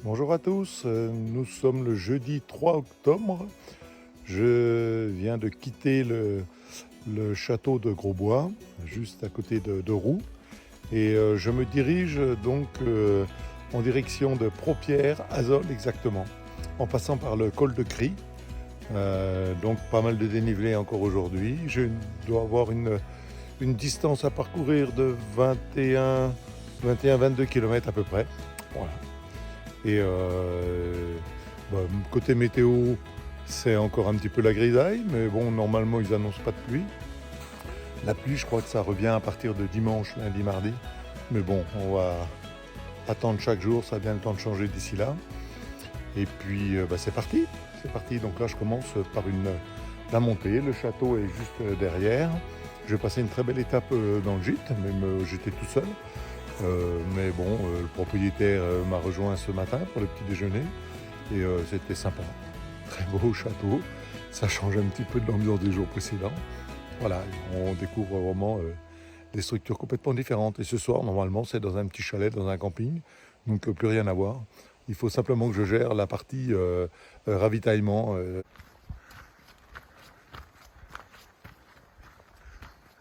Bonjour à tous, nous sommes le jeudi 3 octobre. Je viens de quitter le château de Grosbois, juste à côté de Roux. Et je me dirige donc en direction de Propierre, Azol exactement, en passant par le col de Cry. Donc pas mal de dénivelé encore aujourd'hui. Je dois avoir une distance à parcourir de 21-22 km à peu près. Voilà. Et côté météo, c'est encore un petit peu la grisaille, mais bon, normalement, ils annoncent pas de pluie. La pluie, je crois que ça revient à partir de dimanche, lundi, mardi. Mais bon, on va attendre chaque jour, ça a bien le temps de changer d'ici là. Et puis, c'est parti. C'est parti. Donc là, je commence par la montée. Le château est juste derrière. Je vais passer une très belle étape dans le gîte, même j'étais tout seul. Mais bon, le propriétaire m'a rejoint ce matin pour le petit déjeuner et c'était sympa. Très beau château, ça change un petit peu de l'ambiance des jours précédents. Voilà, on découvre vraiment des structures complètement différentes. Et ce soir, normalement, c'est dans un petit chalet, dans un camping, donc plus rien à voir. Il faut simplement que je gère la partie ravitaillement.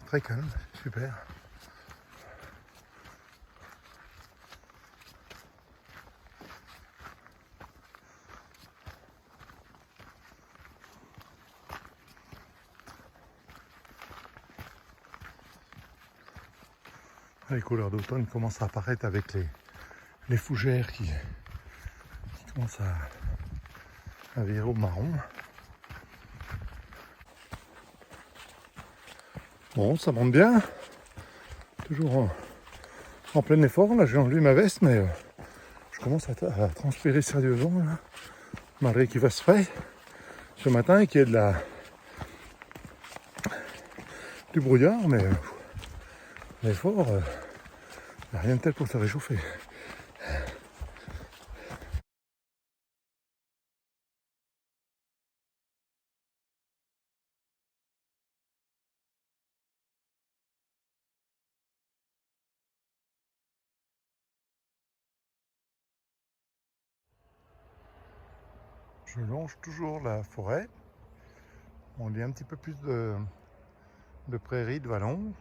Très calme, super. Les couleurs d'automne commencent à apparaître avec les fougères qui commencent à virer au marron. Bon, ça monte bien. Toujours en plein effort. Là, j'ai enlevé ma veste, mais je commence à transpirer sérieusement, là, malgré qu'il fasse frais ce matin et qu'il y ait du brouillard, mais l'effort, il n'y a rien de tel pour se réchauffer. Je longe toujours la forêt. On lit un petit peu plus de prairies, de vallons,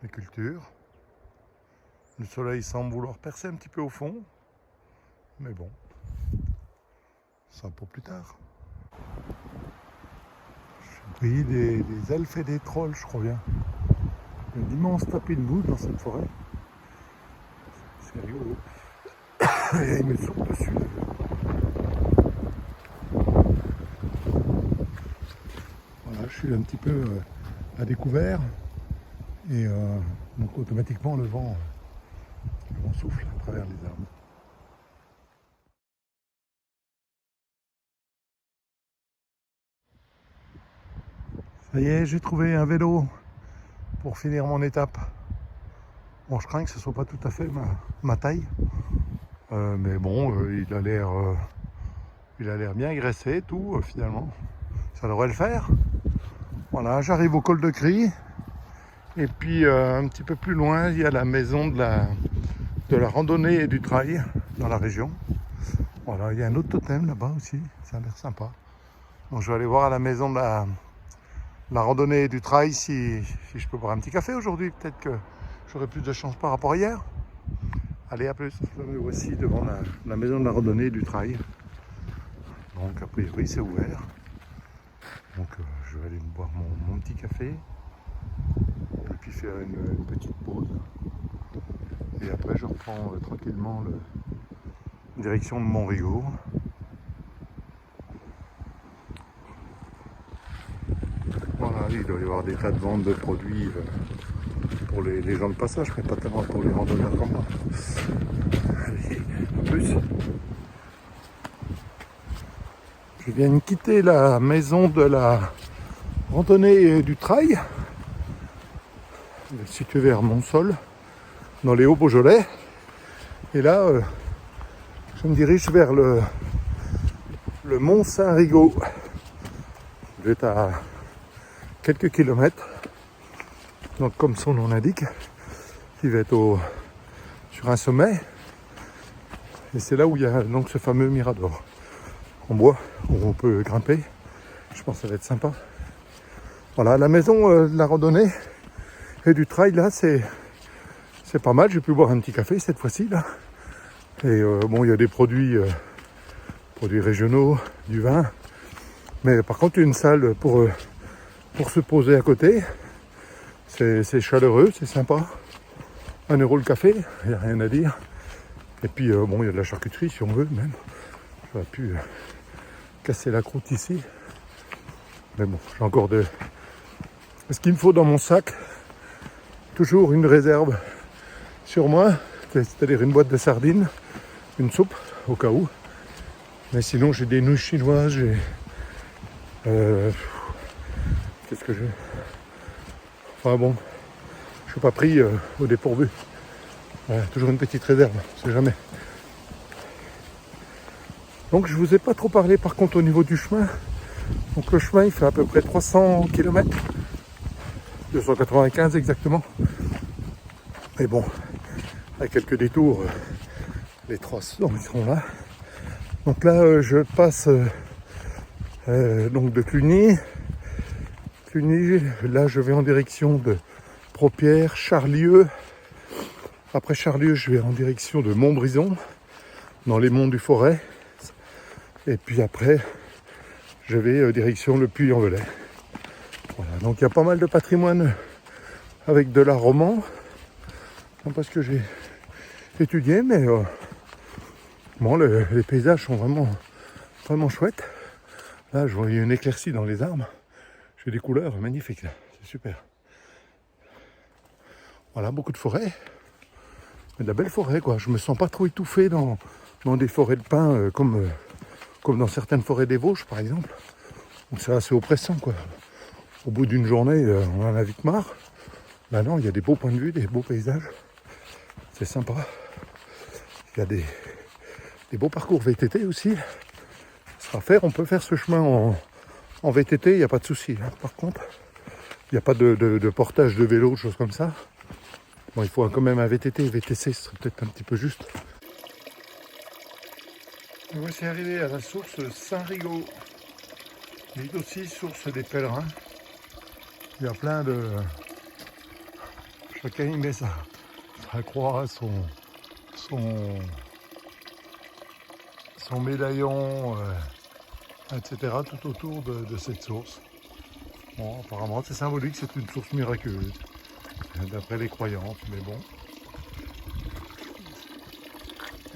des cultures. Le soleil semble vouloir percer un petit peu au fond, mais bon, ça pour plus tard. Oui, des elfes et des trolls, je crois bien. Il y a d'immenses tapis de boue dans cette forêt. C'est rigolo. Et ils me sautent dessus. Voilà, je suis un petit peu à découvert. Et donc automatiquement le vent souffle à travers les arbres. Ça y est, j'ai trouvé un vélo pour finir mon étape. Bon, je crains que ce ne soit pas tout à fait ma taille. Mais bon, il a l'air bien graissé, tout, finalement. Ça devrait le faire. Voilà, j'arrive au col de Cry. Et puis, un petit peu plus loin, il y a la maison de la randonnée et du trail dans la région. Voilà, il y a un autre totem là-bas aussi. Ça a l'air sympa. Donc, je vais aller voir à la maison de la randonnée et du trail si je peux boire un petit café aujourd'hui. Peut-être que j'aurai plus de chance par rapport à hier. Allez, à plus. Me voici devant la maison de la randonnée et du trail. Donc a priori c'est ouvert. Donc je vais aller me boire mon petit café. Et puis faire une petite pause. Et après je reprends tranquillement direction de Montriveau. Voilà, il doit y avoir des tas de ventes de produits pour les gens de passage, mais pas tellement pour les randonneurs comme moi. Allez, à plus. Je viens de quitter la maison de la randonnée et du trail, située vers Montsol, dans les Hauts-Beaujolais. Et là, je me dirige vers le Mont Saint-Rigaud. Je vais être à quelques kilomètres. Donc comme son nom l'indique, il va être sur un sommet. Et c'est là où il y a donc ce fameux mirador en bois où on peut grimper. Je pense que ça va être sympa. Voilà, la maison de la randonnée et du trail là, c'est pas mal. J'ai pu boire un petit café cette fois-ci là. Et bon, il y a des produits régionaux, du vin. Mais par contre, une salle pour se poser à côté. C'est chaleureux, c'est sympa. 1 euro le café, il n'y a rien à dire. Et puis bon, il y a de la charcuterie si on veut même. J'aurais pu casser la croûte ici. Mais bon, j'ai encore ce qu'il me faut dans mon sac. Toujours une réserve sur moi, c'est-à-dire une boîte de sardines, une soupe au cas où. Mais sinon j'ai des nouilles chinoises, j'ai... qu'est-ce que j'ai? Enfin bon, je suis pas pris au dépourvu. Voilà, toujours une petite réserve, on sait jamais. Donc je vous ai pas trop parlé par contre au niveau du chemin. Donc le chemin il fait à peu près 300 km, 295 exactement. Mais bon, avec quelques détours, les 300 ils seront là. Donc là je passe donc de Cluny. Là je vais en direction de Propierre, Charlieu. Après Charlieu, je vais en direction de Montbrison, dans les monts du Forêt. Et puis après, je vais direction le Puy-en-Velay. Voilà, donc il y a pas mal de patrimoine avec de l'art roman. Non pas ce que j'ai étudié, mais bon, les paysages sont vraiment chouettes. Là, je vois une éclaircie dans les arbres. J'ai des couleurs magnifiques là, c'est super. Voilà, beaucoup de forêts. Mais de la belle forêt quoi, je me sens pas trop étouffé dans des forêts de pins comme dans certaines forêts des Vosges par exemple. Donc c'est assez oppressant quoi. Au bout d'une journée, on en a vite marre. Là non, il y a des beaux points de vue, des beaux paysages. C'est sympa. Il y a des beaux parcours VTT aussi. Ça sera à faire, on peut faire ce chemin en VTT, il n'y a pas de souci. Hein. Par contre, il n'y a pas de portage de vélo, de choses comme ça. Bon, il faut quand même un VTT, VTC, ce serait peut-être un petit peu juste. Et voici arrivé à la source Saint-Rigaud. Il est aussi source des pèlerins. Il y a plein de... Chacun y met sa croix, son médaillon, etc. tout autour de cette source. Bon, apparemment c'est symbolique, c'est une source miraculeuse, d'après les croyances, mais bon.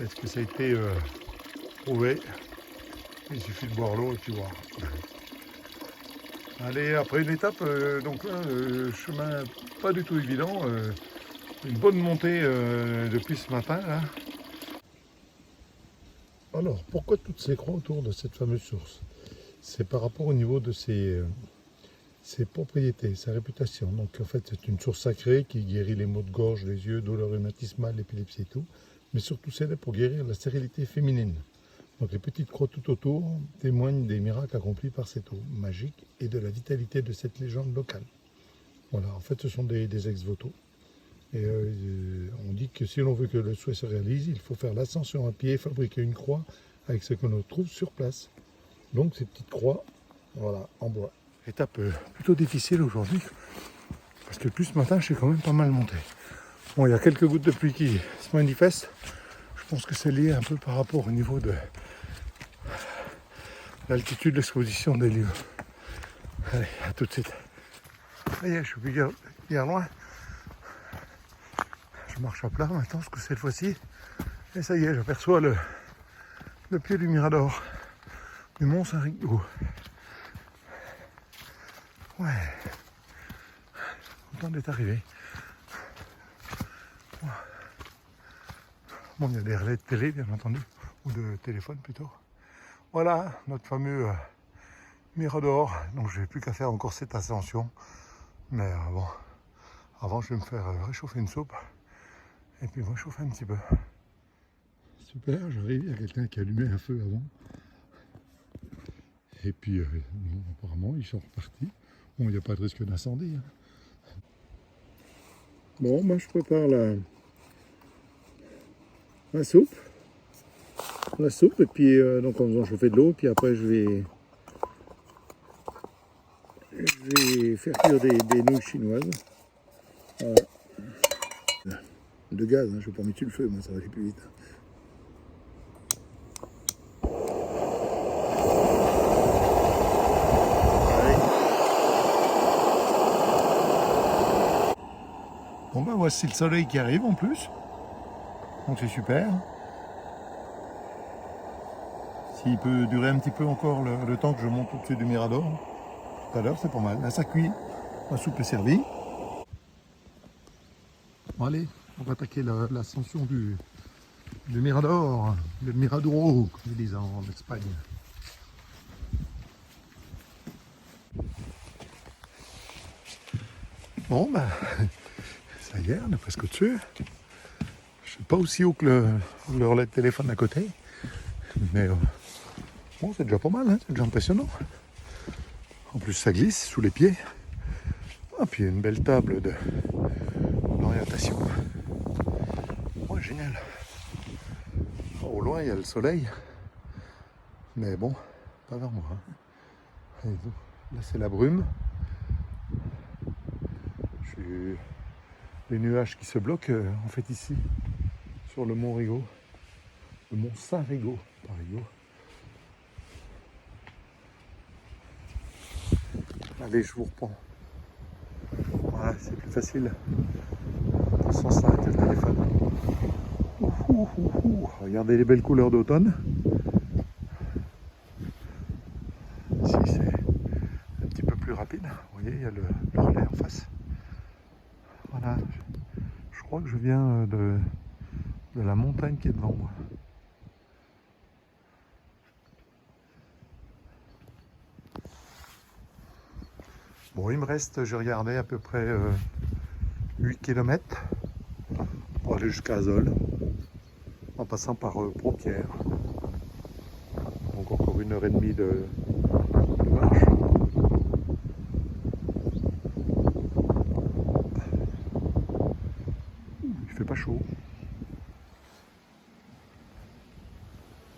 Est-ce que ça a été prouvé? Il suffit de boire l'eau et puis voir. Allez, après une étape, donc là, chemin pas du tout évident, une bonne montée depuis ce matin là. Alors, pourquoi toutes ces croix autour de cette fameuse source? C'est par rapport au niveau de ses propriétés, sa réputation. Donc en fait, c'est une source sacrée qui guérit les maux de gorge, les yeux, douleurs rhumatismales, l'épilepsie et tout. Mais surtout, c'est là pour guérir la stérilité féminine. Donc les petites croix tout autour témoignent des miracles accomplis par cette eau magique et de la vitalité de cette légende locale. Voilà, en fait, ce sont des ex-voto. Et on dit que si l'on veut que le souhait se réalise, il faut faire l'ascension à pied, fabriquer une croix avec ce que l'on trouve sur place. Donc ces petites croix, voilà, en bois. Étape plutôt difficile aujourd'hui, parce que depuis ce matin, je suis quand même pas mal monté. Bon, il y a quelques gouttes de pluie qui se manifestent. Je pense que c'est lié un peu par rapport au niveau de l'altitude, l'exposition des lieux. Allez, à tout de suite. Ça y est, je suis plus guère loin. Je marche à plat maintenant, ce que cette fois-ci. Et ça y est, j'aperçois le pied du mirador, du mont Saint-Rigaud. Ouais. Content d'être arrivé. Bon, il y a des relais de télé, bien entendu, ou de téléphone plutôt. Voilà, notre fameux mirador. Donc, je n'ai plus qu'à faire encore cette ascension. Mais bon, avant, je vais me faire réchauffer une soupe. Et puis, me réchauffer un petit peu. Super, j'arrive, il y a quelqu'un qui a allumé un feu avant. Et puis, bon, apparemment, ils sont repartis. Bon, il n'y a pas de risque d'incendie. Hein. Bon, moi, je prépare la soupe. la soupe et puis donc en faisant chauffer de l'eau, puis après je vais faire cuire des nouilles chinoises. Voilà. De gaz, hein, je ne vais pas mettre le feu, moi ça va aller plus vite. Bon ben voici le soleil qui arrive en plus, donc c'est super. S'il peut durer un petit peu encore le temps que je monte au-dessus du Mirador, tout à l'heure c'est pas mal. Là ça cuit, la soupe est servie. Bon allez, on va attaquer l'ascension du Mirador, le Miradoro comme ils disent en Espagne. Bon ben, ça y est, on est presque au-dessus. Je suis pas aussi haut que le relais de téléphone à côté, mais bon, c'est déjà pas mal, hein, c'est déjà impressionnant. En plus, ça glisse sous les pieds. Ah, puis une belle table d'orientation. Ouais, génial. Au loin, il y a le soleil, mais bon, pas vers moi. Hein. Là, c'est la brume. Les nuages qui se bloquent, en fait, ici, sur le mont Rigaud. Le mont Saint-Rigaud, pas Rigaud. Allez, je vous reprends. Voilà, c'est plus facile. Dans ce sens-là que le téléphone. Regardez les belles couleurs d'automne. Ici, c'est un petit peu plus rapide. Vous voyez, il y a le relais en face. Voilà. Je crois que je viens de la montagne qui est devant moi. Bon, il me reste, j'ai regardé, à peu près 8 km pour aller jusqu'à Azol, en passant par Propierre. Donc encore 1h30 de marche. Il fait pas chaud.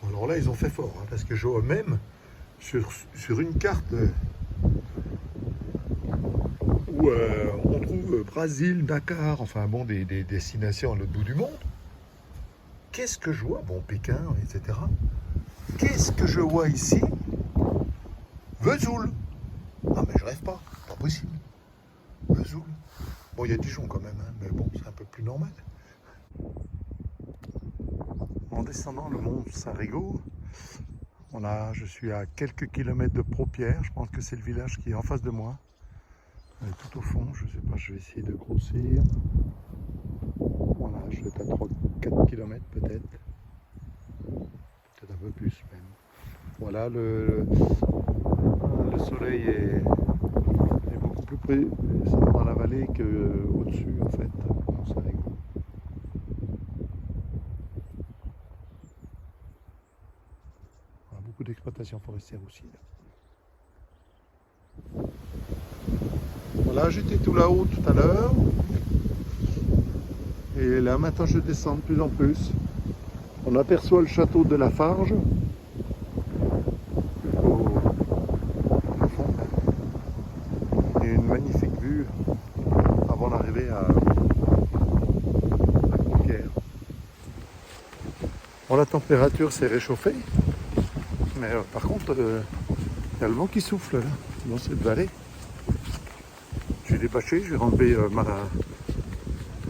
Alors là, ils ont fait fort, hein, parce que je vois même sur une carte où on trouve Brésil, Dakar, enfin bon, des destinations à l'autre bout du monde. Qu'est-ce que je vois? Bon, Pékin, etc. Qu'est-ce que je vois ici? Vesoul. Ah mais je rêve pas possible. Vesoul. Bon, il y a Dijon quand même, hein, mais bon, c'est un peu plus normal. En descendant le mont Saint-Rigaud, je suis à quelques kilomètres de Propierre. Je pense que c'est le village qui est en face de moi. Tout au fond, je sais pas, je vais essayer de grossir. Voilà, je vais être à 3-4 km peut-être. Peut-être un peu plus même. Voilà, le soleil est beaucoup plus près dans la vallée qu'au-dessus en fait, Mont Saint-Rigaud. Voilà, beaucoup d'exploitation forestière aussi. Là. Voilà, j'étais tout là-haut tout à l'heure. Et là maintenant je descends de plus en plus. On aperçoit le château de la Farge. Au fond. Et une magnifique vue avant d'arriver à Propierre. Bon, la température s'est réchauffée. Mais par contre, il y a le vent qui souffle là, dans cette vallée. J'ai débâché, j'ai renlevé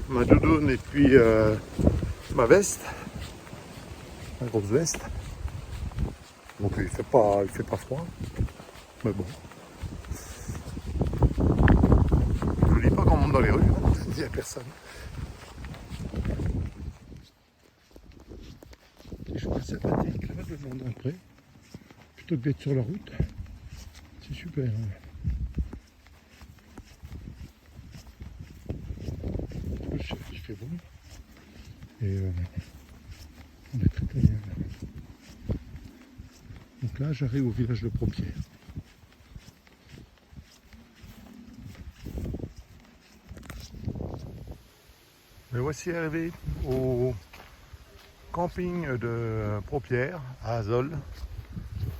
ma doudoune et puis ma veste, ma grosse veste. Donc il fait pas froid, mais bon. Je vous dis pas qu'on monte dans les rues, hein. Il n'y a personne. Je trouve sympathique, là, de demander après, plutôt que d'être sur la route. C'est super. Hein. Il fait bon. Et on est très bien. Donc là, j'arrive au village de Propierre. Me voici arrivé au camping de Propierre à Azol,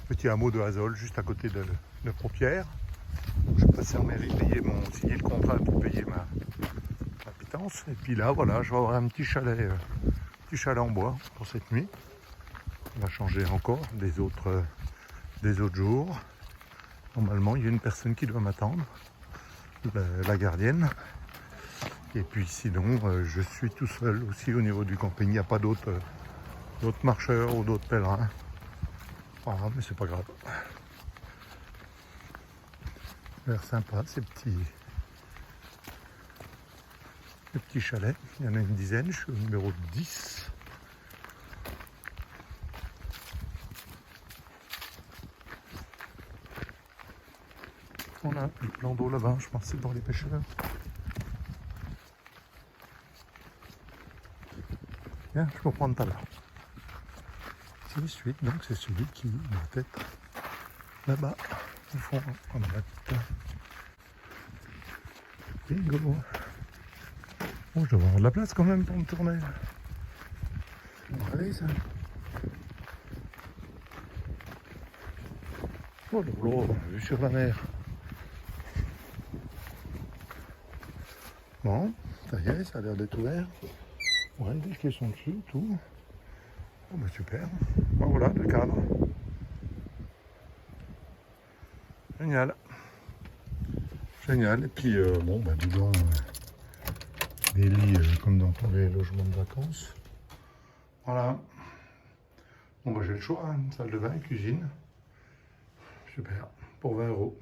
petit hameau de Azol, juste à côté de Propierre. Je suis passé en mairie signer le contrat pour payer ma pitance. Et puis là, voilà, je vais avoir un petit chalet en bois pour cette nuit. On va changer encore des autres jours. Normalement, il y a une personne qui doit m'attendre, la gardienne. Et puis sinon, je suis tout seul aussi au niveau du camping. Il n'y a pas d'autres marcheurs ou d'autres pèlerins. Ah, mais c'est pas grave. L'air sympa, ces petits chalets. Il y en a une dizaine, je suis au numéro 10. On a un plan d'eau là-bas, je pense que c'est pour les pêcheurs. Bien, je peux prendre tout à l'heure. C'est celui, donc c'est celui qui doit être là-bas, au fond, en droite. Bingo. Bon, je dois avoir de la place quand même pour me tourner. Allez, ça. Oh là là, vue sur la mer. Bon, ça y est, ça a l'air d'être ouvert. Ouais, les quais sont dessus, tout. Oh bah super. Bon, voilà le cadre. Génial. Génial. Et puis bon bah dedans des lits comme dans tous les logements de vacances. Voilà. Bon bah j'ai le choix, hein. Salle de bain, cuisine. Super. Pour 20 €.